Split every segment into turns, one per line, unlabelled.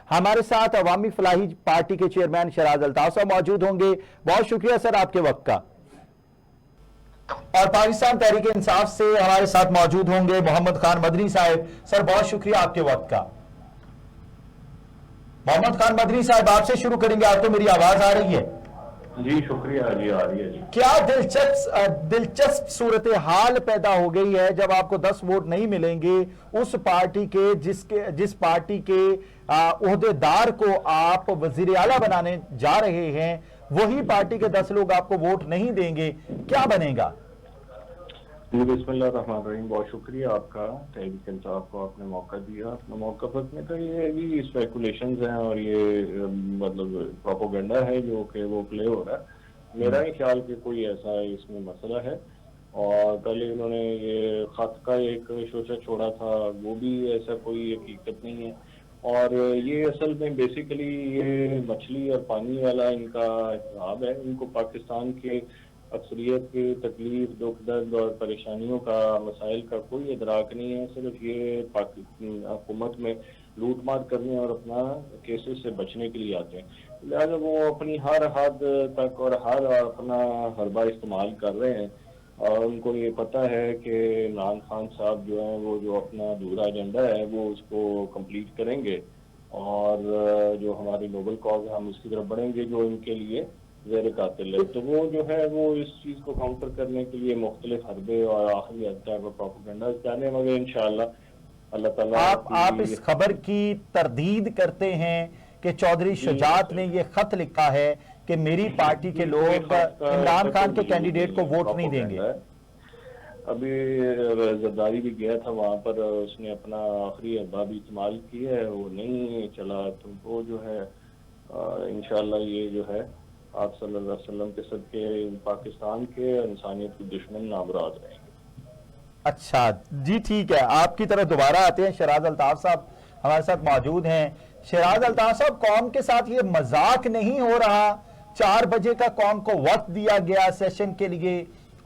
हमारे साथ अवामी फलाही पार्टी के चेयरमैन शहराज अल्ताफ साहब मौजूद होंगे। बहुत शुक्रिया सर आपके वक्त का। और पाकिस्तान तहरीक इंसाफ से हमारे साथ मौजूद होंगे मोहम्मद खान मदनी साहब। सर बहुत शुक्रिया आपके वक्त का। मोहम्मद खान मदनी साहब आपसे शुरू करेंगे। आपको मेरी आवाज आ रही है?
जी शुक्रिया जी, आ रही है जी।
क्या दिलचस्प सूरत हाल पैदा हो गई है जब आपको 10 वोट नहीं मिलेंगे उस पार्टी के जिस पार्टी के ओहदेदार को आप वजीर आला बनाने जा रहे हैं, वही पार्टी के 10 लोग आपको वोट नहीं देंगे, क्या बनेगा?
जी बिस्मिल्लाहिर्रहमानिर्रहीम, बहुत शुक्रिया आपका, तहरीक इंसाफ को आपने मौका दिया। अपना मौका रखने का ये है कि स्पेकुलेशंस हैं और ये मतलब प्रोपोगंडा है जो कि वो प्ले हो रहा है। मेरा ही ख्याल कि कोई ऐसा इसमें मसला है। और पहले इन्होंने ये खत का एक शोशा छोड़ा था, वो भी ऐसा कोई हकीकत नहीं है। और ये असल में बेसिकली ये मछली और पानी वाला इनका हिसाब है। इनको पाकिस्तान के अक्सरियत की तकलीफ, दुख दर्द और परेशानियों का, मसाइल का कोई इदराक नहीं है। सिर्फ ये हुकूमत में लूट मार करने और अपना केसेस से बचने के लिए आते हैं। लिहाजा वो अपनी हर हद तक और हर अपना हरबा इस्तेमाल कर रहे हैं। और उनको ये पता है कि इमरान खान साहब जो हैं वो जो अपना अधूरा एजेंडा है वो उसको कंप्लीट करेंगे और जो हमारी नोबल कॉज है हम उसकी तरफ बढ़ेंगे जो इनके लिए ज़ेर कातिल है। तो वो जो है वो इस चीज़ को काउंटर करने के लिए मुख्तलिफ हरबे और आखिरी हद तक प्रोपेगेंडा जाने, मगर इंशाअल्लाह अल्लाह ताला।
आप इस खबर की तरदीद करते हैं कि चौधरी शुजात ने यह खत लिखा है कि मेरी पार्टी के लोग इमरान खान के कैंडिडेट को वोट नहीं देंगे?
अभी जरदारी भी गया था वहाँ पर, उसने अपना आखिरी हरबा भी इस्तेमाल किया है, वो नहीं चला। तो वो जो है इंशाअल्लाह ये जो है आप सल्लल्लाहु अलैहि वसल्लम के सदके पाकिस्तान के इंसानियत के दुश्मन नामराद रहेंगे।
अच्छा जी, ठीक है। आपकी तरफ दोबारा आते हैं। शहराज अल्ताफ साहब हमारे साथ मौजूद हैं। शहराज अल्ताफ साहब, कौम के साथ ये मजाक नहीं हो रहा? 4 बजे का कौम को वक्त दिया गया सेशन के लिए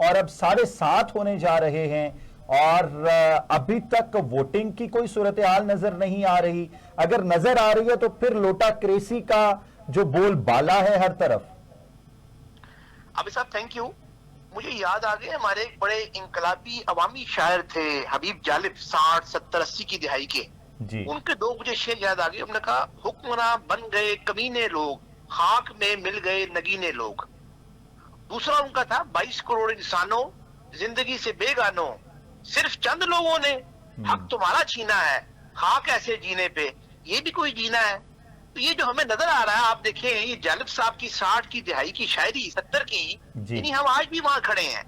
और अब 7:30 होने जा रहे हैं और अभी तक वोटिंग की कोई सूरत हाल नजर नहीं आ रही। अगर नजर आ रही है तो फिर लोटा क्रेसी का जो बोलबाला है हर तरफ।
अभी साहब थैंक यू। मुझे याद आ गए हमारे एक बड़े इनकलाबी अवामी शायर थे हबीब जालिब, 60, 70, 80 की दिहाई के जी। उनके 2 मुझे शेर याद आ गए। उन्होंने कहा, हुक्मरां बन गए कमीने लोग, खाक में मिल गए नगीने लोग। दूसरा उनका था, 22 करोड़ इंसानों जिंदगी से बेगानों, सिर्फ चंद लोगों ने हक तुम्हारा छीना है, खाक ऐसे जीने पे ये भी कोई जीना है। तो ये जो हमें नजर आ रहा है, आप देखें ये जालिब साहब की 60 की दिहाई की शायरी, 70 की, यानी हम आज भी वहां खड़े हैं।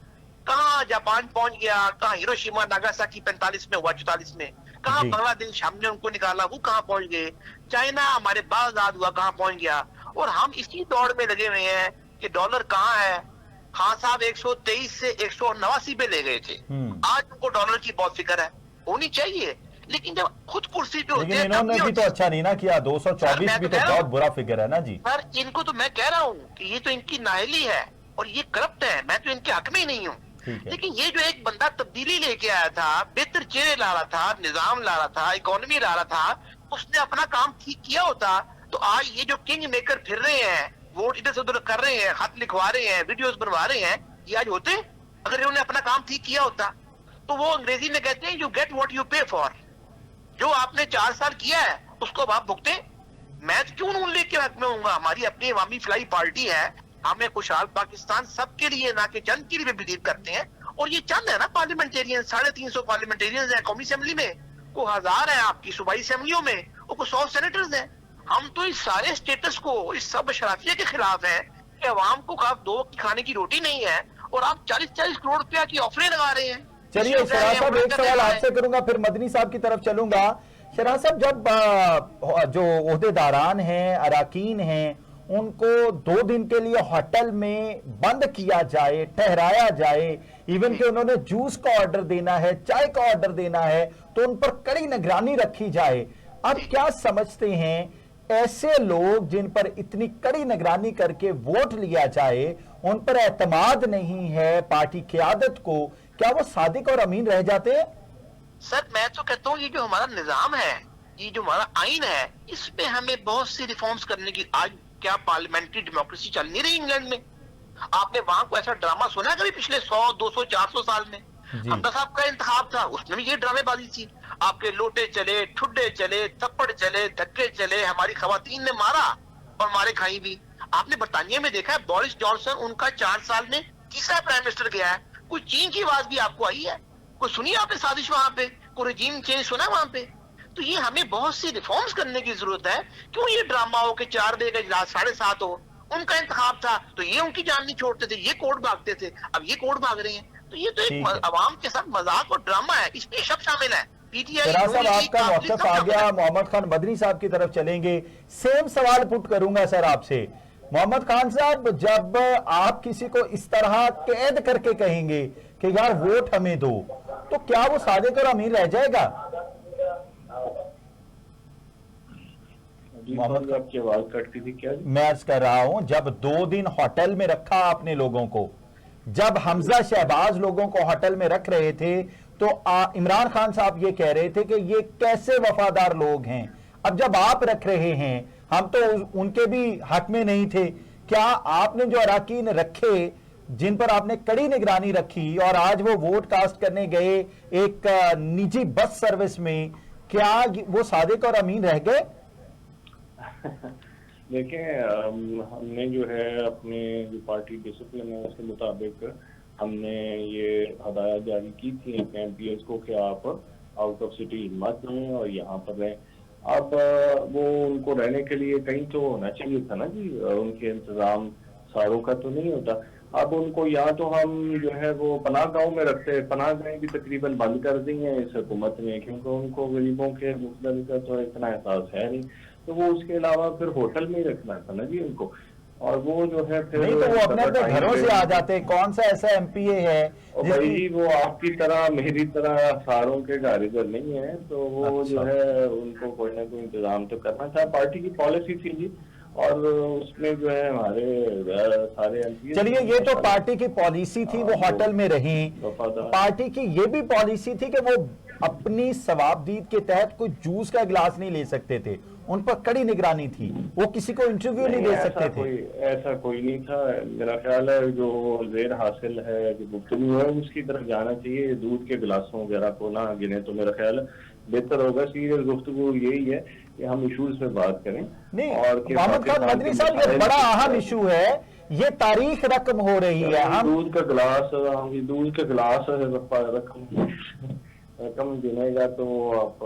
कहाँ जापान पहुंच गया, कहाँ हिरोशिमा नागासाकी 45 में हुआ, 44 में, कहाँ बांग्लादेश हमने उनको निकाला, वो कहाँ पहुंच गए, चाइना हमारे बाद आजाद हुआ कहाँ पहुंच गया। और हम इसी दौड़ में लगे हुए हैं कि डॉलर कहाँ है। खान साहब 123 से 189 पे ले गए थे। आज उनको डॉलर की बहुत फिक्र है, होनी चाहिए, लेकिन जब खुद कुर्सी पे होते हैं
इन्होंने भी तो अच्छा नहीं ना किया। 224 भी तो बहुत बुरा फिगर है ना जी।
सर इनको तो मैं कह रहा हूँ कि ये तो इनकी नाअहली है और ये करप्ट है, मैं तो इनके हक में ही नहीं हूँ। लेकिन ये जो एक बंदा तब्दीली लेके आया था, बेहतर चेहरे ला रहा था, निजाम ला रहा था, इकोनॉमी ला रहा था, उसने अपना काम ठीक किया होता तो आज ये जो किंग मेकर फिर रहे हैं, वोट इधर से उधर कर रहे हैं, खत लिखवा रहे हैं, वीडियोस बनवा रहे हैं, ये आज होते। अगर इन्होंने अपना काम ठीक किया होता तो वो अंग्रेजी में कहते हैं यू गेट व्हाट यू पे फॉर। जो आपने 4 साल किया है उसको आप भुगते। मैं क्यों नून लीग के हक में हूँ? हमारी अपनी अवामी फलाई पार्टी है, हमें खुशहाल पाकिस्तान सबके लिए ना कि चंद के लिए बिलीव करते हैं। और ये चंद है ना पार्लियामेंटेरियन, 350 पार्लियामेंटेरियन है कौमी असेंबली में, को 1000 है आपकी सूबाई असेंबलियों में, और को 100 सेनेटर्स हैं। हम तो इस सारे स्टेटस को, इस सब शराफिया के खिलाफ हैं कि अवाम को आप 2 खाने की रोटी नहीं है और आप 40-40 करोड़ रुपया की ऑफरें लगा रहे हैं।
चलिए शहराज साहब, एक सवाल आपसे करूंगा फिर मदनी साहब की तरफ चलूंगा। शहराज साहब, जब जो ओहदेदारान हैं, अराकीन हैं, उनको 2 दिन के लिए होटल में बंद किया जाए, ठहराया जाए, इवन कि उन्होंने जूस का ऑर्डर देना है, चाय का ऑर्डर देना है, तो उन पर कड़ी निगरानी रखी जाए। आप क्या समझते हैं, ऐसे लोग जिन पर इतनी कड़ी निगरानी करके वोट लिया जाए, उन पर एतमाद नहीं है पार्टी क़यादत को, क्या वो सादिक और अमीन रह जाते हैं?
सर मैं तो कहता हूँ ये जो हमारा निजाम है ये जो हमारा आइन है इसमें हमें बहुत सी रिफॉर्म्स करने की, आज क्या पार्लियामेंट्री डेमोक्रेसी चल नहीं रही इंग्लैंड में? आपने वहां को ऐसा ड्रामा सुना है कभी पिछले 100, 200, 400 साल में? हमजा साहब का इंतखाब था, उसमें भी ये ड्रामेबाजी थी। आपके लोटे चले, ठुड्डे चले, थप्पड़ चले, धक्के चले, हमारी खवातीन ने मारा और मारे खाई भी। आपने बरतानिया में देखा है, बोरिस जॉनसन उनका 4 साल में तीसरा प्राइम मिनिस्टर गया है। कोई चीन की आवाज भी आपको आई है? कोई सुनी आपने साजिश वहां पे? कोई रेजिम चेंज सुना वहां पे? तो ये हमें बहुत सी रिफॉर्म्स करने की जरूरत है। क्यों ये ड्रामा हो कि 4 बजे का इजलास 7:30 हो? उनका इंतखाब था तो ये उनकी जान नहीं छोड़ते थे, ये कोर्ट भागते थे, अब ये कोर्ट भाग रहे हैं। तो ये तो एक अवाम के साथ मजाक और ड्रामा है, इसमें सब शामिल है। पीटीआई
साहब आपका मौक़िफ़ आ गया, मोहम्मद खान मदनी साहब की तरफ चलेंगे। सेम सवाल पुट करूंगा सर आपसे। मोहम्मद खान साहब, जब आप किसी को इस तरह कैद करके कहेंगे कि यार वोट हमें दो, तो क्या वो सादिक और अमीन रह जाएगा?
मोहम्मद, आपकी आवाज कटती थी क्या?
मैं अर्ज कर रहा हूं, जब 2 दिन होटल में रखा आपने लोगों को, जब हमजा शहबाज लोगों को होटल में रख रहे थे, तो इमरान खान साहब ये कह रहे थे कि ये कैसे वफादार लोग हैं। अब जब आप रख रहे हैं, हम तो उनके भी हक में नहीं थे। क्या आपने जो अराकीन रखे, जिन पर आपने कड़ी निगरानी रखी, और आज वो वोट कास्ट करने गए एक निजी बस सर्विस में, क्या वो सादिक और अमीन रह गए?
देखें, हमने जो है अपने जो पार्टी डिसिप्लिन है उसके मुताबिक हमने ये हदायत जारी की थी एमपीएस को कि आप आउट ऑफ सिटी मत रहें और यहाँ पर रहें। अब वो उनको रहने के लिए कहीं तो होना चाहिए था ना जी, उनके इंतजाम सारों का तो नहीं होता। अब उनको या तो हम जो है वो पनाह गाँव में रखते हैं, पनाह गाहें भी तकरीबन बंद कर दी हैं इस हुकूमत ने, क्योंकि उनको गरीबों के मुस्तल का तो इतना एहसास है नहीं, तो वो उसके अलावा फिर होटल में ही रखना था ना जी उनको। और वो जो है फिर
नहीं, तो वो अपने अपने घरों से आ जाते। कौन सा ऐसा एमपीए है
भाई वो आपकी तरह मेरी तरह सारों के घर इधर नहीं है, तो वो जो है उनको कोई ना कोई इंतजाम तो करना था। पार्टी की पॉलिसी थी जी, और उसमें जो है हमारे सारे एमपी।
चलिए, ये तो पार्टी की पॉलिसी थी, वो होटल में रही। पार्टी की ये भी पॉलिसी थी कि वो अपनी सवाबदीद के तहत कोई जूस का गिलास नहीं ले सकते थे, उन पर कड़ी निगरानी थी, वो किसी को इंटरव्यू नहीं दे सकते थे।
ऐसा कोई नहीं था। मेरा ख्याल है जो जेर हासिल है, जो गुफ्तगू है, उसकी तरफ जाना चाहिए। दूध के गिलासों वगैरह को ना गिने तो मेरा ख्याल है बेहतर होगा। सीरियस गुफ्तगू यही है कि हम इशूज पे बात करें।
नहीं, और मोहम्मद खान मदनी साहब, ये बड़ा अहम इशू है, ये तारीख रकम हो रही है। हम
दूध का गिलास रकम गिनेगा तो आप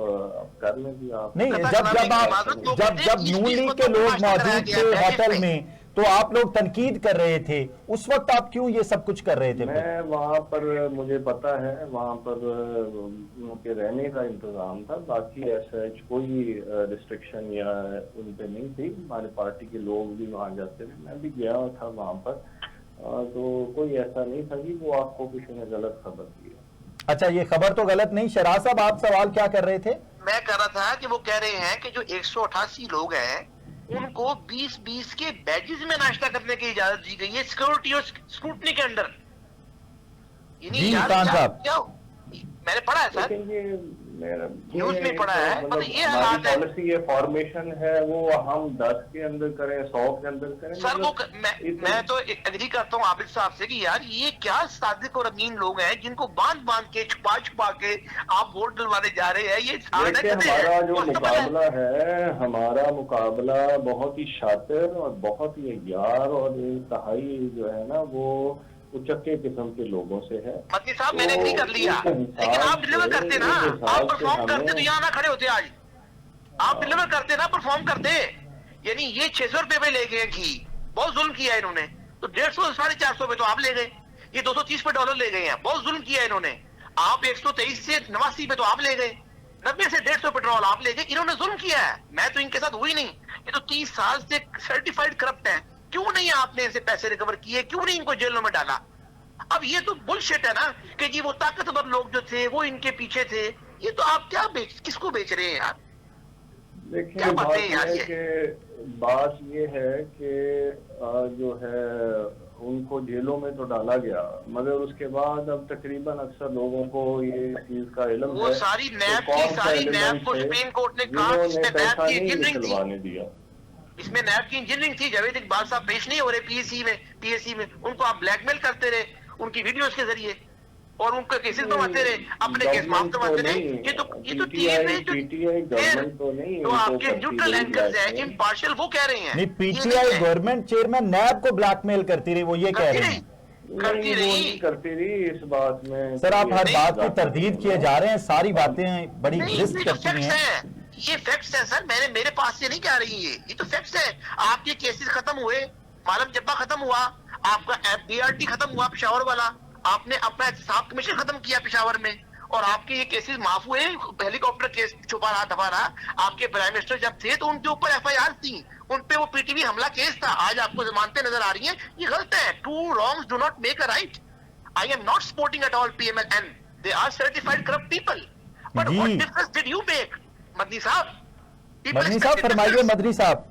कर लेंगे। आप
नहीं, जब नून लीग के लोग मौजूद थे होटल में, तो आप लोग तनकीद कर रहे थे, उस वक्त आप क्यों ये सब कुछ कर रहे थे?
मैं वहाँ पर, मुझे पता है वहाँ पर उनके रहने का इंतजाम था, बाकी ऐसा कोई रिस्ट्रिक्शन या उन पे नहीं थी। हमारे पार्टी के लोग भी वहाँ जाते थे, मैं भी गया था वहाँ पर, तो कोई ऐसा नहीं था कि वो आपको किसी ने गलत खबर दी।
अच्छा, ये खबर तो गलत नहीं। शराज साहब, आप सवाल क्या कर रहे थे?
मैं कह रहा था कि वो कह रहे हैं कि जो 188 लोग हैं उनको 20-20 के बैजेस में नाश्ता करने की इजाजत दी गई है सिक्योरिटी और स्क्रूटनी के अंडर।
जी खान साहब,
क्या मैंने पढ़ा है सर, न्यूज में पढ़ा है। मतलब ये हालात है,
पॉलिसी ये फॉर्मेशन है, वो हम 10 के अंदर करें, 100 के अंदर करें
सर। वो मैं तो एग्री करता हूँ आबिद साहब से कि यार ये क्या सादिक और अमीन लोग हैं जिनको बांध बांध के छुपा छुपा के आप वोट डलवाने जा रहे हैं। ये
हमारा जो मुकाबला है, हमारा मुकाबला बहुत ही शातिर और बहुत ही अय्यार और इंतहाई जो है ना वो उचक्के किस्म के लोगों से है।
मदनी साहब, मैंने एग्री कर लिया, लेकिन आप डिलीवर करते ना, आप परफॉर्म करते तो यहाँ ना खड़े होते आज। आप डिलीवर करते ना, परफॉर्म करते। यानी ये 600 रुपए में ले गए घी, बहुत जुल्म किया इन्होंने। तो 150 450 पे तो आप ले गए, ये 230 पे डॉलर ले गए हैं, बहुत जुल्म किया इन्होंने। आप 123 से 89 पे तो आप ले गए, 90 से 150 पेट्रोल आप ले गए। इन्होंने जुल्म किया है, मैं तो इनके साथ हुई नहीं। ये तो 30 साल से सर्टिफाइड करप्ट है। क्यों नहीं आपने इनसे पैसे रिकवर किए, क्यों नहीं इनको जेलों में डाला? अब ये तो बुलशिट है ना कि जी वो ताकतवर लोग जो थे वो इनके पीछे थे। ये तो आप क्या किसको बेच रहे हैं यार?
देखिए, बात ये है कि जो है उनको जेलों में तो डाला गया, मगर उसके बाद अब तकरीबन अक्सर लोगों को ये चीज का इल्म है।
वो सारी नैब की सारी नैब को सुप्रीम कोर्ट ने कहा
जिन्होंने पैसा नहीं
इंजीनियरिंग थी,
निकलवाने दिया।
इसमें नैब की इंजीनियरिंग थी। जावेद इकबाल साहब पेश नहीं हो रहे पीएससी में, उनको आप ब्लैकमेल करते रहे उनकी वीडियोस के जरिए, और उनके केसेस बनवाते रहे, अपने केस माफ करवाते रहे। ये तो तो आपके न्यूट्रल एंकर्स है, इम्पार्शियल, वो कह रहे हैं
नहीं, पीटीआई गवर्नमेंट चेयरमैन नैब को ब्लैकमेल करती रही, वो ये कह रहे हैं।
करती
रही इस बात में।
सर आप हर बात की तरदीद किए जा रहे हैं, सारी बातें बड़ी रिस्क करती हैं।
ये फैक्ट्स है सर, मेरे पास से नहीं कह रही ये तो फैक्ट्स है। आपके केसेस खत्म हुए, मालम जब्बा खत्म हुआ, आपका एफडीआरटी खत्म हुआ पेशावर वाला, आपने अपना एहतसाब कमीशन खत्म किया पेशावर में, और आपके ये केसेस माफ हुए। हेलीकॉप्टर केस छुपा रहा दबा रहा, आपके प्राइम मिनिस्टर जब थे तो उनके ऊपर एफआईआर थी, उन पे वो पीटीवी हमला केस था। आज आपको जमानतें नजर आ रही हैं, ये गलत है। Two wrongs do not make a right. I am not supporting at all PML, they are certified corrupt people, but what difference did you make? Madani साहब
फरमाइए। मदनी साहब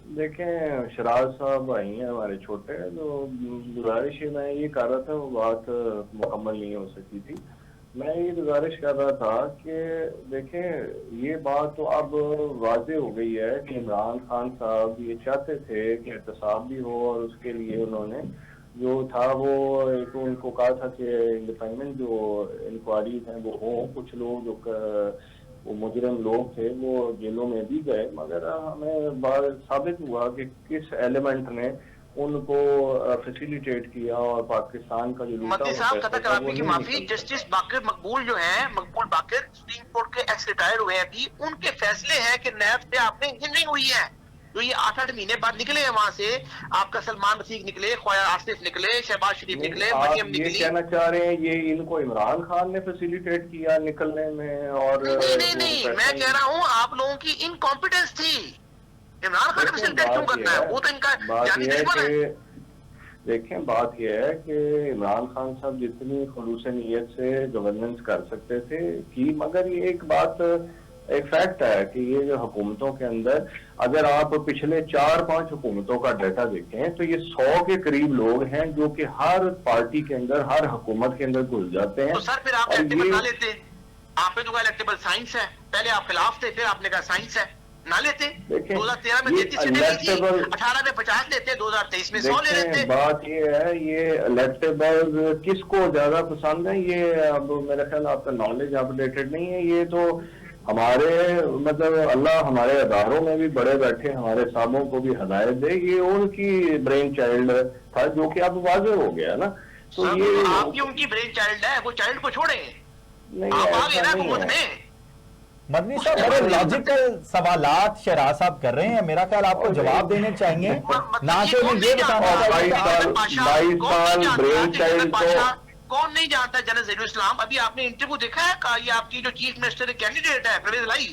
देखें, शराज साहब आई हैं हमारे छोटे, तो गुजारिश है, मैं ये कर रहा था, वो बात मुकम्मल नहीं हो सकी थी। मैं ये गुजारिश कर रहा था कि देखें, ये बात तो अब वाज़ेह हो गई है कि इमरान खान साहब ये चाहते थे कि एहतसाब भी हो, और उसके लिए उन्होंने जो था वो एक उनको कहा था कि इंडिपेंडेंट जो इंक्वायरीज हैं वो हों। कुछ लोग जो वो मुजरिम लोग थे वो जेलों में भी गए, मगर हमें बार साबित हुआ कि किस एलिमेंट ने उनको फैसिलिटेट किया, और पाकिस्तान का जो
मदनी साहब कतई की माफी, जस्टिस बाकिर मकबूल जो है, मकबूल बाकिर सुप्रीम कोर्ट के एक्स रिटायर्ड हुए हैं अभी, उनके फैसले हैं कि नैब से आपने इंजीनियरिंग हुई है। तो ये 8-8 महीने बाद निकले हैं वहां से, आपका सलमान रफीक निकले, ख्वाजा आसिफ निकले, शहबाज शरीफ निकले, मरियम निकली।
ये कहना चाह रहे हैं ये इनको इमरान खान ने फैसिलिटेट किया निकलने में? और
नहीं, मैं कह रहा हूँ आप लोगों की इनकॉम्पिटेंस थी। इमरान खान ने फैसिलिटेट क्यों करना है? वो तो इनका जानी दुश्मन है।
देखें, बात यह है कि इमरान खान साहब जितनी खुलूस नीयत से गवर्नेंस कर सकते थे की, मगर ये एक बात एक फैक्ट है कि ये जो हुकूमतों के अंदर, अगर आप पिछले 4-5 हुकूमतों का डाटा देखें तो ये 100 के करीब लोग हैं जो कि हर पार्टी के अंदर, हर हुकूमत के अंदर घुस जाते हैं।
तो सर फिर आप इलेक्टेबल ना लेते? आपने तो कहा इलेक्टेबल साइंस है, पहले आप खिलाफ थे, फिर आपने कहा साइंस है, ना लेते। 2013 में 33 सीटें ली थी, 18 में 50 लेते, 2023 में 100 ले लेते।
बात ये है, ये इलेक्टेबल किसको ज्यादा पसंद है, ये अब मेरा ख्याल आपका नॉलेज अपडेटेड नहीं है। ये तो हमारे मतलब अल्लाह हमारे अदारों में भी बड़े बैठे हमारे साहबों को भी हदायत दे, ये उनकी ब्रेन चाइल्ड था जो कि अब वाज़ेह हो गया ना। तो ये
आपकी उनकी ब्रेन चाइल्ड है, वो चाइल्ड को छोड़े,
नहीं
आप आ गए ना हुकूमत में।
मदनी साहब बड़े लॉजिकल सवालात शराज साहब कर रहे हैं, मेरा ख्याल आपको जवाब देने चाहिए, ना कि उन्हें ये बताना चाहिए।
22 साल ब्रेन चाइल्ड को
कौन नहीं जानता जनरल ज़हीरुल इस्लाम? अभी आपने इंटरव्यू देखा है का? ये आपकी जो चीफ मिनिस्टर कैंडिडेट है परवेज लाई,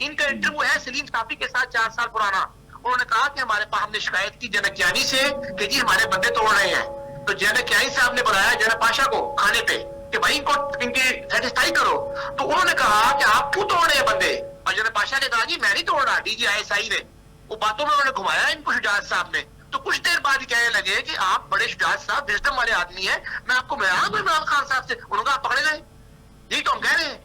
इनका इंटरव्यू है सलीम साफी के साथ 4 साल पुराना। उन्होंने कहा कि हमारे पास, हमने शिकायत की जनकियानी से कि जी हमारे बंदे तोड़ रहे हैं, तो जनकियानी साहब ने बुलाया जनरल पाशा को खाने पे कि भाई इनको इनकी सेटिस्फाई करो। तो उन्होंने कहा कि आप क्यों तोड़ रहे हैं बंदे? और जनरल पाशा ने कहा जी मैं नहीं तोड़ रहा, DGISI ने। वो बातों में उन्होंने घुमाया इनको शुजात साहब ने। तो कुछ देर बाद कहने लगे कि आप बड़े शुजात साहब विजडम वाले आदमी हैं, मैं आपको मिला रहा हूं इमरान खान साहब से। उन्होंने कहा पकड़े गए। यही तो हम कह रहे हैं,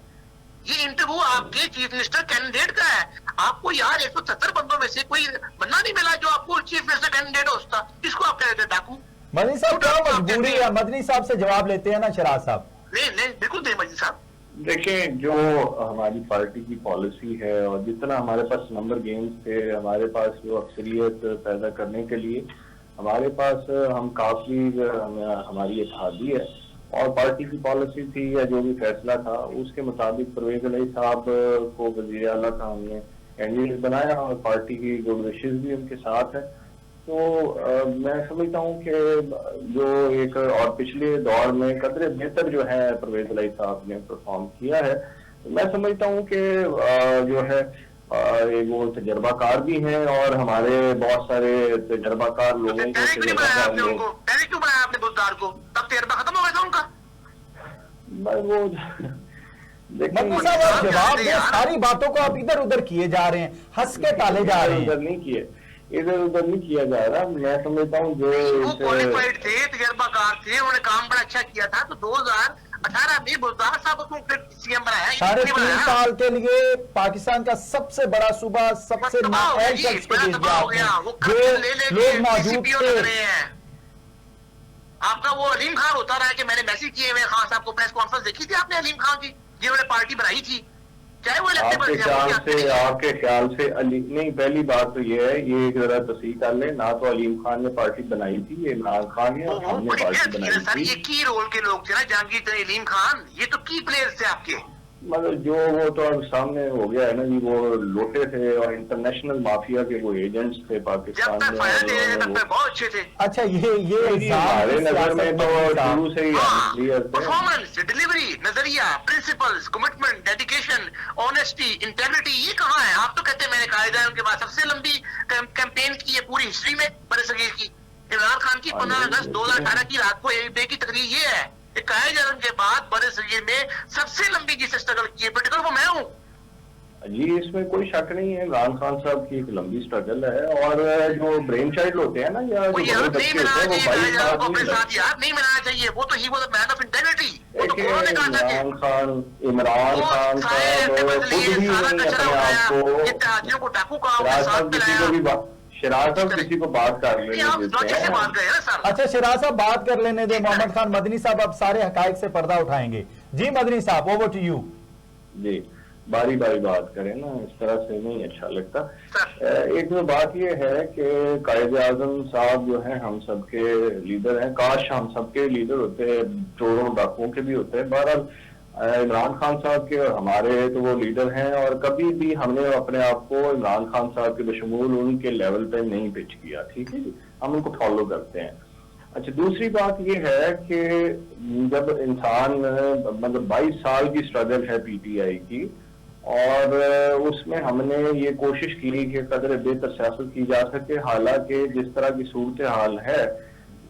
ये इंटरव्यू आपके चीफ मिनिस्टर कैंडिडेट का है। आपको यार 170 बंदों में से कोई बंदा नहीं मिला जो आपको चीफ मिनिस्टर कैंडिडेट होता, किसको आप कह रहे थे डाकू?
मदनी साहब क्या मजबूरी है? मदनी साहब से जवाब लेते हैं ना शराज साहब।
नहीं बिल्कुल नहीं मदनी साहब।
देखें, जो हमारी पार्टी की पॉलिसी है और जितना हमारे पास नंबर गेम्स थे, हमारे पास जो अक्सरियत पैदा करने के लिए हमारे पास हम काफी हमारी इत्तेहादी है, और पार्टी की पॉलिसी थी या जो भी फैसला था उसके मुताबिक परवेज अली साहब को वज़ीर आला का हमने कैंडिडेट बनाया, और पार्टी की गुड विशेस भी उनके साथ है। तो मैं समझता हूँ कि जो एक और पिछले दौर में कदरे बेहतर जो है परवेज अली साहब ने परफॉर्म किया है, तो मैं समझता हूँ कि जो है वो तजर्बाकार भी हैं, और हमारे बहुत सारे तजर्बाकार लोगों को
पहले क्यों बनाया आपने बुजदार को? तब तजर्बा खत्म हो गया था उनका।
वो
मदनी साहब आप जवाब दें, सारी बातों को आप इधर उधर किए जा रहे हैं, हंस के टाले जा रहे हैं।
नहीं किए, इधर उधर नहीं किया जा रहा। मैं समझता हूँ जो
वो क्वालिफाइड थे, तजर्बाकार थे, उन्होंने काम बड़ा अच्छा किया था, तो 2018 में बुज़दार साहब को फिर सीएम बनाया।
3.5 साल के लिए पाकिस्तान का सबसे बड़ा सूबा, सबसे नाअहल शख्स को भेज दिया आपने, जो लोग मौजूद थे।
आपका वो अलीम खान होता रहा है कि मैंने मैसेज किए हुए खान साहब को, प्रेस कॉन्फ्रेंस देखी थी आपने अलीम खान की, जिन्होंने पार्टी बनाई थी, चाहे वो
आपके ख्याल से अली नहीं, पहली बात तो ये है, ये जरा तस्दीक कर ले, ना तो अलीम खान ने पार्टी बनाई थी, ये इमरान खान ने हमने पार्टी बनाई थी।
ये की रोल के लोग थे ना, जहांगीर अलीम खान, ये तो की प्लेयर्स थे आपके।
मगर जो वो तो अब सामने हो गया है ना जी, वो लोटे थे और इंटरनेशनल माफिया के वो एजेंट्स थे पाकिस्तान में।
बहुत अच्छे थे।
अच्छा, ये
हमारे नजर में तो शुरू से ही
परफॉर्मेंस, डिलीवरी, नजरिया, principles, commitment, dedication, honesty, integrity, ये कहाँ है? आप तो कहते हैं मैंने कायदा है उनके पास सबसे लंबी कैंपेन की है पूरी हिस्ट्री में बरसगीर की। इमरान खान की 15 अगस्त 2018 की रात को एक डे की तकरीर ये है, कायदे आज़म के बाद बरसगीर में सबसे लंबी जिससे स्ट्रगल की है पोलिटिकल वो मैं हूँ
जी। इसमें कोई शक नहीं है, इमरान खान साहब की एक लंबी स्ट्रगल है। और जो ब्रेन चाइल्ड होते हैं ना, या जो बड़े बच्चे होते हैं, वो
अपने साथ यार नहीं मिलाना चाहिए। वो तो ही वो man of integrity.
Imran Khan साहब खुद भी
को डाकू का
शराज साहब किसी को बात कर लेने देते हैं।
अच्छा, शराज साहब बात कर लेने दे। मोहम्मद खान मदनी साहब अब सारे हकायक से पर्दा उठाएंगे। जी मदनी साहब, ओवर टू यू।
जी, बारी बारी बात करें ना, इस तरह से नहीं अच्छा लगता। एक तो बात यह है कि कायदे आजम साहब जो है हम सबके लीडर हैं, काश हम सबके लीडर होते, चोरों डाकुओं के भी होते हैं। बहरहाल इमरान खान साहब के और हमारे तो वो लीडर हैं, और कभी भी हमने अपने आप को इमरान खान साहब के बशमूल उनके लेवल पे नहीं पिच किया, ठीक है जी, हम उनको फॉलो करते हैं। अच्छा, दूसरी बात ये है कि जब इंसान मतलब 22 साल की स्ट्रगल है पीटीआई की, और उसमें हमने ये कोशिश की कि कदर बेहतर सियासत की जा सके। हालांकि जिस तरह की सूरत हाल है,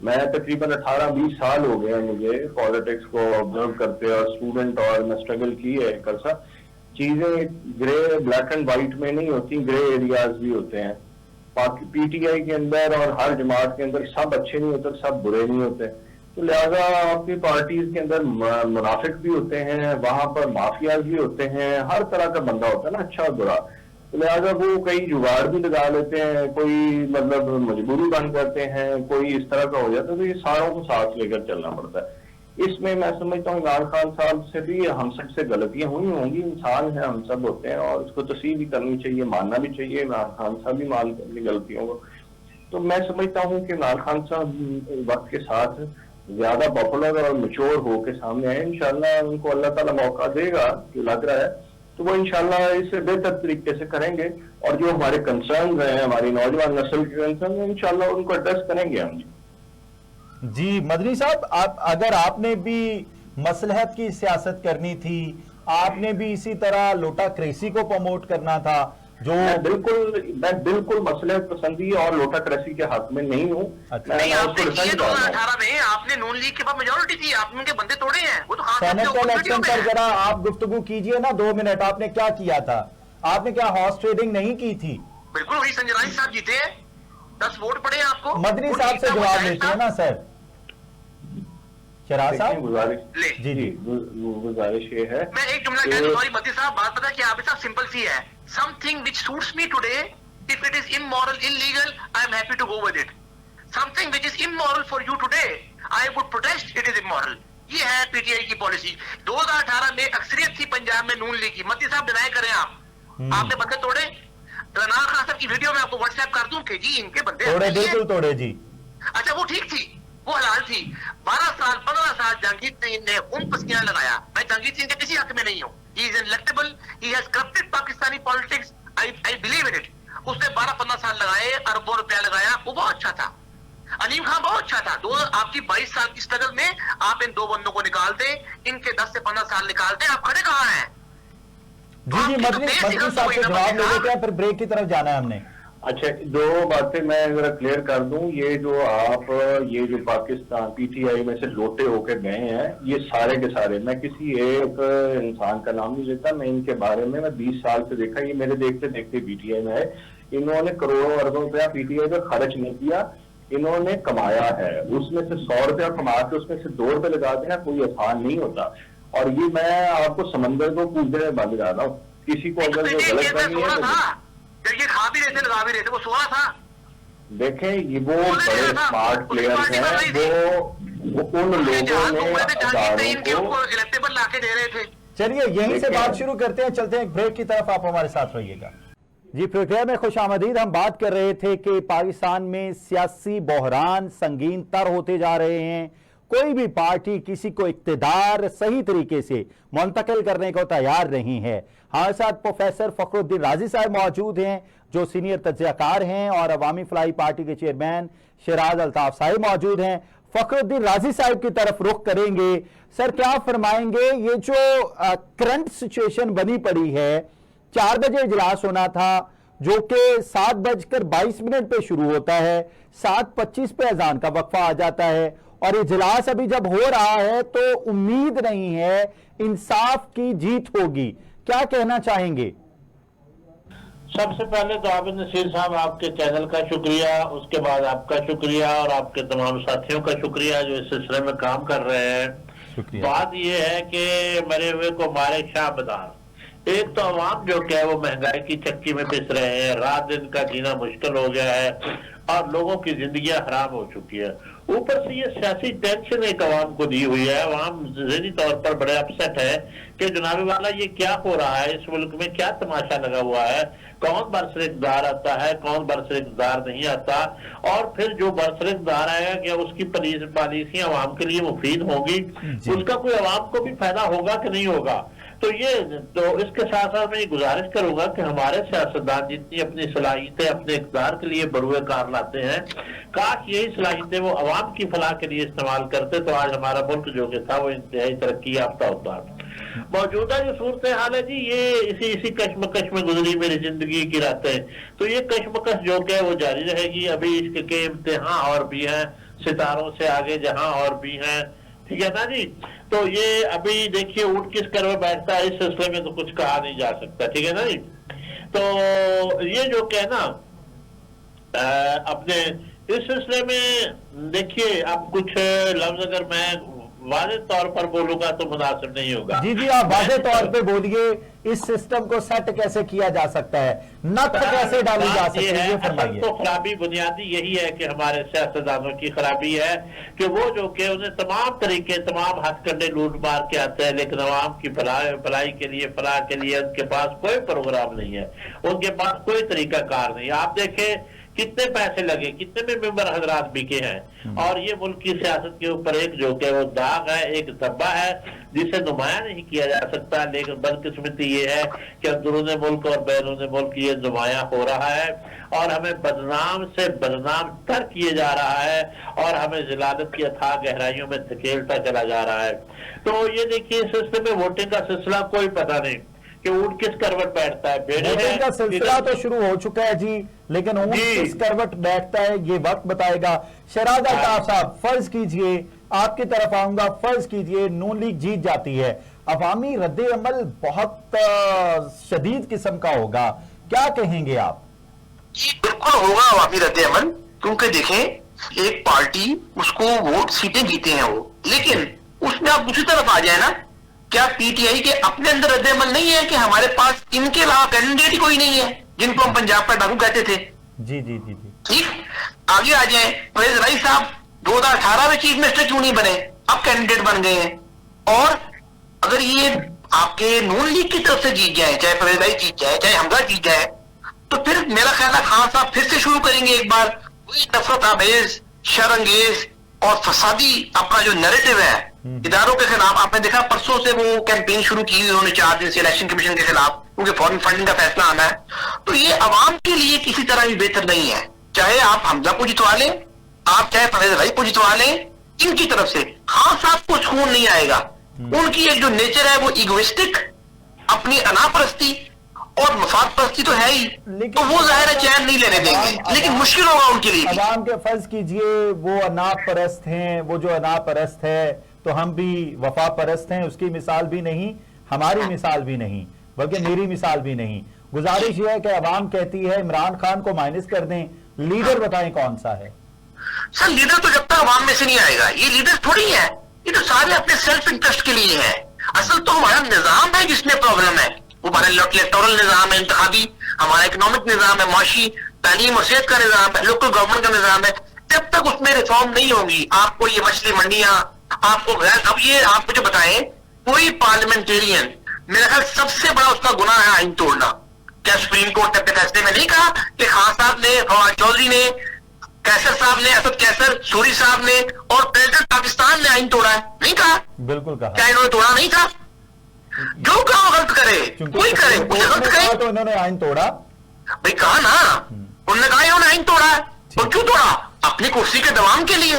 मैं तकरीबन 18-20 साल हो गए मुझे पॉलिटिक्स को ऑब्जर्व करते, और स्टूडेंट, और मैं स्ट्रगल की है। ऐसा चीजें ग्रे ब्लैक एंड व्हाइट में नहीं होती, ग्रे एरियाज भी होते हैं पीटीआई के अंदर, और हर जमात के अंदर सब अच्छे नहीं होते, सब बुरे नहीं होते। तो लिहाजा आपकी पार्टीज के अंदर मुनाफिक भी होते हैं, वहां पर माफियाज भी होते हैं, हर तरह का बंदा होता है ना, अच्छा और बुरा। तो लिहाजा वो कई जुगाड़ भी लगा लेते हैं, कोई मतलब मजबूरी बन जाते हैं, कोई इस तरह का हो जाता है। तो ये सारों को साथ लेकर चलना पड़ता है। इसमें मैं समझता हूँ इमरान खान साहब से भी हम सबसे गलतियां हुई होंगी, इंसान है, हम सब होते हैं, और उसको तस्लीम भी करनी चाहिए, मानना भी चाहिए। इमरान खान साहब भी मान अपनी गलतियों को। तो मैं समझता हूँ कि इमरान खान साहब वक्त के साथ ज्यादा पॉपुलर और मैच्योर होकर सामने आए। इंशाल्लाह उनको अल्लाह ताला मौका देगा, जो लग रहा है, तो वो इंशाल्लाह इससे बेहतर तरीके से करेंगे। और जो हमारे कंसर्न हैं, हमारी नौजवान नस्ल के कंसर्न है, इंशाल्लाह उनको एड्रेस करेंगे हम।
जी मदनी साहब, आप अगर आपने भी मसलहत की सियासत करनी थी, आपने भी इसी तरह लोटा क्रेसी को प्रमोट करना था, जो
मैं बिल्कुल मसलहत पसंदी और लोटा क्रेसी के हक में नहीं हूँ।
अच्छा।
नहीं, आपने 2018 में आपने नून लीग के पास मेजोरिटी थी, आपने उनके बंदे तोड़े हैं। वो तो
सेनेट इलेक्शन पर जरा आप गुफ्तगू कीजिए ना, 2 मिनट। आपने क्या किया था? आपने क्या हॉर्स ट्रेडिंग नहीं की थी?
बिल्कुल, वही संजय रानी साहब जीते हैं, 10 वोट पड़े आपको।
मदनी साहब से जवाब लेते हैं ना सर। शराज साहब,
गुजारिश जी गुजारिश ये है,
मैं एक जुमला कह दूं, सॉरी मदनी साहब, बात पता है क्या आप सिंपल सी है। Something which suits me today, if it is immoral, illegal, I am happy to go with it. Something which is immoral for you today, I would protest, it is immoral. ये है PTI की policy. 2018 में अक्सरियत थी पंजाब में नून league की। मदनी साहब deny करें आप, आपने बंदे तोड़े। रना खान साहब की वीडियो में आपको व्हाट्सएप कर दूं कि जी इनके बंदे
तोड़े, बिल्कुल तोड़े जी।
अच्छा, वो ठीक थी, वो हलाल थी। 12 साल 15 साल जहांगीर सिंह ने उन पसीना लगाया। मैं जहांगीर सिंह के किसी हक में नहीं हूँ। He is electable, he has corrupted Pakistani politics, I believe in it. उसने 12-15 साल लगाए, अरबों रुपया लगाया, वो बहुत अच्छा था। अलीम खान बहुत अच्छा था। आपकी 22 साल की स्ट्रगल में आप इन 2 बंदों को निकाल दे, इनके 10 से 15 साल निकाल दे, आप खड़े कहाँ हैं?
जी मदनी साहब से जवाब ले लेते हैं, फिर ब्रेक की तरफ जाना है हमने।
अच्छा, 2 बातें मैं जरा क्लियर कर दूं। ये जो पाकिस्तान पीटीआई में से लोटे होकर गए हैं, ये सारे के सारे, मैं किसी एक इंसान का नाम नहीं लेता, मैं इनके बारे में मैं 20 साल से देखा, ये मेरे देखते देखते पीटीआई में है। इन्होंने करोड़ों अरबों रुपया पीटीआई पे खर्च नहीं किया, इन्होंने कमाया है। उसमें से 100 रुपया कमा के उसमें से 2 रुपए लगा देना कोई आसान नहीं होता। और ये मैं आपको समंदर को पूछने में बंद जा रहा हूँ, किसी को अगर जो गलत नहीं है
ये खा भी रहे थे, लगा भी रहे थे, वो सोना था।
देखें, ये वो बड़े स्मार्ट प्लेयर्स हैं, वो उन लोगों ने
इलेक्टेबल लाके दे रहे थे।
चलिए यहीं से बात शुरू करते हैं, चलते हैं एक ब्रेक की तरफ, आप हमारे साथ रहिएगा। जी, प्रोग्राम में खुश आमदीद। हम बात कर रहे थे कि पाकिस्तान में सियासी बहरान संगीन तर होते जा रहे हैं। कोई भी पार्टी किसी को इक्तदार सही तरीके से मुंतकिल करने को तैयार नहीं है। हमारे साथ प्रोफेसर फखरुद्दीन राजी साहब मौजूद हैं जो सीनियर तज्ज़ियाकार हैं, और अवामी फलाही पार्टी के चेयरमैन शहराज अल्ताफ साहिब मौजूद हैं। फखरुद्दीन राजी साहब की तरफ रुख करेंगे। सर, क्या फरमाएंगे, ये जो करंट सिचुएशन बनी पड़ी है, 4 बजे इजलास होना था जो कि 7:22 पे शुरू होता है, 7:25 पे अजान का वक्फा आ जाता है, और इजलास अभी जब हो रहा है तो उम्मीद नहीं है इंसाफ की जीत होगी। क्या कहना चाहेंगे?
सबसे पहले तो आबिद नसीर साहब, आपके चैनल का शुक्रिया, उसके बाद आपका शुक्रिया और आपके तमाम साथियों का शुक्रिया जो इस सिलसिले में काम कर रहे हैं। बात यह है कि मरे हुए को मारे शाह बदार। एक तो अवाम जो क्या है वो महंगाई की चक्की में पिस रहे हैं, रात दिन का जीना मुश्किल हो गया है और लोगों की जिंदगियां हराम हो चुकी है। ऊपर से ये सियासी टेंशन एक अवाम को दी हुई है। अवाम ज़हनी तौर पर बड़े अपसेट है कि जनाबे वाला ये क्या हो रहा है, इस मुल्क में क्या तमाशा लगा हुआ है, कौन बरसर-ए-इक़्तिदार आता है, कौन बरसर-ए-इक़्तिदार नहीं आता, और फिर जो बरसर-ए-इक़्तिदार आएगा क्या उसकी पॉलिसियां अवाम के लिए मुफीद होगी, उसका कोई अवाम को भी फायदा होगा कि नहीं होगा। तो इसके साथ साथ मैं ये गुजारिश करूंगा कि हमारे सियासतदान जितनी अपनी सलाहियतें अपने इक़्तिदार के लिए बरूए कार लाते हैं, काश यही सलाहियतें वो अवाम की फलाह के लिए इस्तेमाल करते तो आज हमारा मुल्क जो कि था वो इंतहाई तरक्की याफ्ता होता। मौजूदा जो सूरत हाल है जी, ये इसी कश्मकश में गुजरी मेरी जिंदगी की रातें, तो ये कश्मकश जो कि वो जारी रहेगी। अभी इसके इम्तिहान और भी हैं, सितारों से आगे जहां और भी हैं, ठीक है ना जी। तो ये अभी देखिए ऊंट किस करवे बैठता है, इस सिलसिले में तो कुछ कहा नहीं जा सकता, ठीक है ना जी। तो ये जो क्या है ना, अपने इस सिलसिले में देखिए, अब कुछ लफ्ज अगर मैं वाज़े तौर पर बोलूंगा तो मुनासिब नहीं होगा।
जी जी, आप वाज़े तौर पे बोलिए, इस सिस्टम को सेट कैसे किया जा सकता है, नक कैसे डाली जा सकती है, ये फरमाइए।
तो खराबी बुनियादी यही है कि हमारे सियासतदानों की खराबी है कि वो जो कि उन्हें तमाम तरीके, तमाम हथकंडे लूट मार के आते हैं, लेकिन अवाम की भलाई के लिए, फलाह के लिए उनके पास कोई प्रोग्राम नहीं है, उनके पास कोई तरीका कार नहीं। आप देखें कितने पैसे लगे, कितने में मेंबर हजरात बिके हैं, और ये मुल्क की सियासत के ऊपर एक जो कि वो दाग है, एक धब्बा है जिसे नुमाया नहीं किया जा सकता। लेकिन बदकिस्मती ये है कि अंदरून मुल्क और बैरून मुल्क ये नुमाया हो रहा है और हमें बदनाम से बदनाम तर किए जा रहा है और हमें जिलालत की अथाह गहराइयों में धकेलता चला जा रहा है। तो ये देखिए, इस सिलसिले में वोटिंग का सिलसिला कोई पता नहीं कि ऊंट किस करवट बैठता है।
वोटिंग का सिलसिला तो शुरू हो चुका है जी, लेकिन ऊंट किस करवट बैठता है ये वक्त बताएगा। शहराज अल्ताफ साहब, फर्ज कीजिए, आपकी तरफ आऊंगा, फर्ज कीजिए नून लीग जीत जाती है, अवामी रद्द अमल बहुत शदीद किस्म का होगा, क्या कहेंगे आप?
बिल्कुल होगा अवामी रद्द अमल, क्योंकि देखें एक पार्टी उसको वोट सीटें जीते हैं वो, लेकिन उसमें आप दूसरी तरफ आ जाए ना, क्या पीटीआई के अपने अंदर रद्द अमल नहीं है कि हमारे पास इनके अलावा कैंडिडेट ही कोई नहीं है जिनको हम पंजाब का डाकू कहते थे।
जी जी जी जी,
ठीक, आगे आ जाए, परवेज राई साहब 2018 में चीफ मिनिस्टर क्यों नहीं बने, अब कैंडिडेट बन गए हैं। और अगर ये आपके नून लीग की तरफ से जीत जाए, चाहे परवेज राई जीत जाए, चाहे हमजा जीत जाए, तो फिर मेरा ख्याल है खान साहब फिर से शुरू करेंगे एक बार वही नफरत आमेज, शर्मंगेज और फसादी अपना जो नैरेटिव है इदारों के खिलाफ। आपने देखा परसों से वो कैंपेन शुरू की उन्होंने 4 दिन से इलेक्शन कमीशन के खिलाफ, क्योंकि फॉरेन फंडिंग का फैसला आना है। तो ये अवाम के लिए किसी तरह भी बेहतर नहीं है, चाहे आप हमजा को जितवा लें, आप चाहे परवेज राई को जितवा लें, इनकी तरफ से खान साहब को सुकून नहीं आएगा। उनकी एक जो नेचर है वो इगोइस्टिक, अपनी अनापरस्ती और मफाद परस्ती तो है ही, तो वो जाहिर है चैन नहीं लेने देंगे, लेकिन मुश्किल होगा उनके लिए।
अवाम के फर्ज कीजिए वो अनाप परस्त हैं, वो जो अनाप परस्त है तो हम भी वफा परस्त हैं, उसकी मिसाल भी नहीं, हमारी मिसाल भी नहीं, बल्कि मेरी मिसाल भी नहीं। गुजारिश ये है कि अवाम कहती है इमरान खान को माइनस कर दें, लीडर बताएं कौन सा है।
सर लीडर तो जब तक अवाम में से नहीं आएगा, ये लीडर थोड़ी है, ये तो सारे अपने सेल्फ इंटरेस्ट के लिए है। असल तो हमारा निजाम है जिसमें प्रॉब्लम है, वो हमारा इलेक्टोरल निजाम है, इंतखाबी, हमारा इकोनॉमिक निजाम है, माशी, तालीम और सेहत का निजाम है, लोकल गवर्नमेंट का निजाम है। जब तक उसमें रिफॉर्म नहीं होगी, आपको ये मछली मंडियां, आपको अब ये आप मुझे बताएं, कोई पार्लियामेंटेरियन, मेरा ख्याल सबसे बड़ा उसका गुनाह है आइन तोड़ना। क्या सुप्रीम कोर्ट ने अपने फैसले में नहीं कहा कि खान साहब ने, फवाद चौधरी ने, कैसर साहब ने, असद कैसर, सूरी साहब ने और प्रेसिडेंट पाकिस्तान ने आइन तोड़ा है? नहीं कहा?
बिल्कुल कहा।
क्या इन्होंने तोड़ा नहीं था? जो काम गलत करे कोई करे, उसे गलत करे।
तो इन्होंने आइन तोड़ा,
भाई कहा ना, उन्होंने कहा इन्होंने आइन तोड़ा है। और क्यों तोड़ा? अपनी कुर्सी के दवाम के लिए।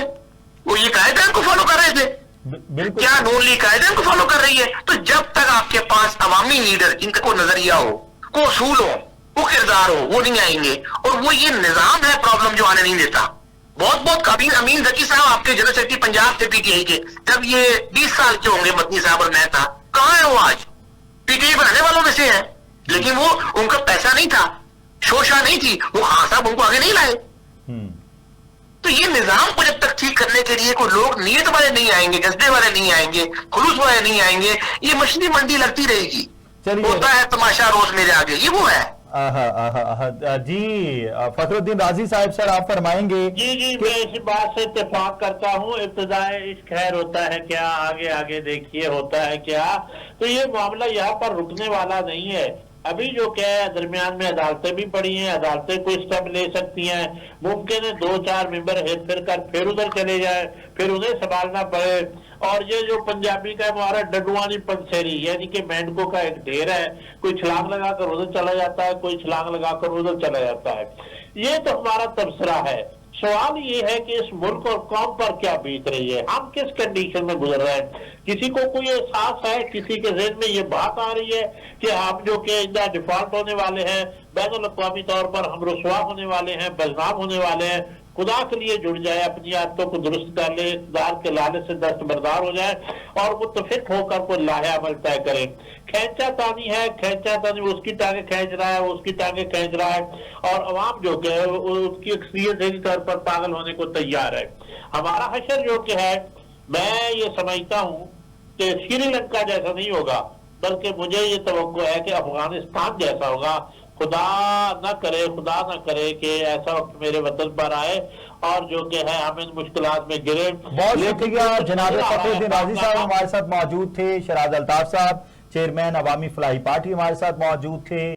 वो ये कायदे को फॉलो कर रहे थे। क्या नून लीग कायदे को फॉलो कर रही है? तो जब तक आपके पास अवामी लीडर जिनका कोई नजरिया हो, को उसूल हो, वो किरदार हो, वो नहीं आएंगे। और वो ये निजाम है प्रॉब्लम जो आने नहीं देता। बहुत बहुत काबिल अमीन जकी साहब आपके जनरल सेक्रेटरी पंजाब से पीटीआई के, जब ये 20 साल के होंगे, मदनी साहब और मैं था, कहाँ है वो आज? पीटीआई बनाने वालों में से है, लेकिन वो उनका पैसा नहीं था, शोशा नहीं थी, वो खान साहब उनको आगे नहीं लाए। तो ये निजाम को जब तक ठीक करने के लिए कोई लोग नीयत वाले नहीं आएंगे, जज्बे वाले नहीं आएंगे, खुलूस वाले नहीं आएंगे, ये मछली मंडी लगती रहेगी। होता है तमाशा रोज मेरे आगे, ये वो है।
जी फखरुद्दीन राजी साहब, सर आप फरमाएंगे?
जी मैं इसी बात से इत्तेफाक करता हूँ। इब्तिदाए इश्क खैर होता है क्या, आगे आगे देखिए होता है क्या। तो ये मामला यहाँ पर रुकने वाला नहीं है। अभी जो क्या है, दरमियान में अदालतें भी पड़ी हैं, अदालतें कोई स्टेप ले सकती हैं। मुमकिन है 2-4 मेंबर हेर फेर कर फिर उधर चले जाए, फिर उन्हें संभालना पड़े। और ये जो पंजाबी का हमारा डडुआनी पंसेरी, यानी कि मेंढकों का एक ढेर है, कोई छलांग लगाकर उधर चला जाता है, कोई छलांग लगाकर उधर चला जाता है। ये तो हमारा तबसरा है। सवाल ये है कि इस मुल्क और कौम पर क्या बीत रही है, हम किस कंडीशन में गुजर रहे हैं। किसी को कोई एहसास है, किसी के ज़हन में ये बात आ रही है कि हम जो कि इंदा डिफॉल्ट होने वाले हैं, बैनुल अक़वामी तौर पर हम रुसवा होने वाले हैं, बदनाम होने वाले हैं। खुदा के लिए जुड़ जाए, अपनी आदतों को दुरुस्त कर ले, इक़्तिदार के लालच से दस्तबरदार हो जाए और मुत्तफिक होकर कोई लाहे अमल तय करे। खींचा तानी है, खींचा तानी, उसकी टांगे खींच रहा है, उसकी टांगे खींच रहा है, और अवाम जो कि उसकी अक्सरियत के तौर पर पागल होने को तैयार है। हमारा हशर जो कि है, मैं ये समझता हूँ कि श्रीलंका जैसा नहीं होगा, बल्कि मुझे ये तवक्को है कि अफगानिस्तान जैसा होगा। खुदा न करे कि ऐसा वक्त मेरे वतन पर आए और जो कि है हम इन मुश्किलात में गिरे।
बहुत शुक्रिया जनाब फखरुद्दीन राजी साहब हमारे साथ मौजूद थे। शराद अल्ताफ साहब चेयरमैन अवामी फलाही पार्टी हमारे साथ मौजूद थे।